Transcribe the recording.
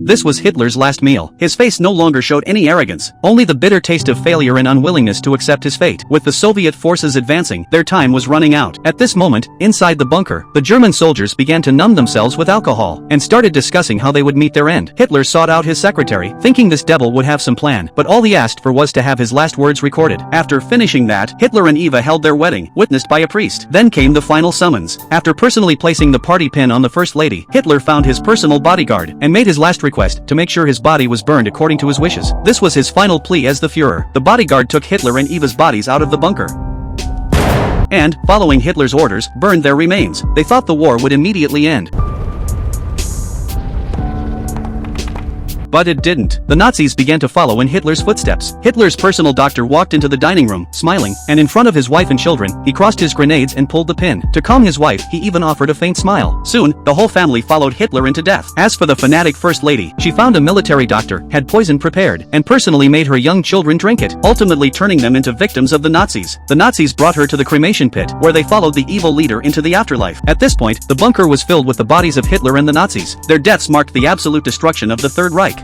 This was Hitler's last meal. His face no longer showed any arrogance, only the bitter taste of failure and unwillingness to accept his fate. With the Soviet forces advancing, their time was running out. At this moment, inside the bunker, the German soldiers began to numb themselves with alcohol, and started discussing how they would meet their end. Hitler sought out his secretary, thinking this devil would have some plan, but all he asked for was to have his last words recorded. After finishing that, Hitler and Eva held their wedding, witnessed by a priest. Then came the final summons. After personally placing the party pin on the First Lady, Hitler found his personal bodyguard, and made his last request to make sure his body was burned according to his wishes. This was his final plea as the Führer. The bodyguard took Hitler and Eva's bodies out of the bunker, and, following Hitler's orders, burned their remains. They thought the war would immediately end. But it didn't. The Nazis began to follow in Hitler's footsteps. Hitler's personal doctor walked into the dining room, smiling, and in front of his wife and children, he crossed his grenades and pulled the pin. To calm his wife, he even offered a faint smile. Soon, the whole family followed Hitler into death. As for the fanatic First Lady, she found a military doctor, had poison prepared, and personally made her young children drink it, ultimately turning them into victims of the Nazis. The Nazis brought her to the cremation pit, where they followed the evil leader into the afterlife. At this point, the bunker was filled with the bodies of Hitler and the Nazis. Their deaths marked the absolute destruction of the Third Reich.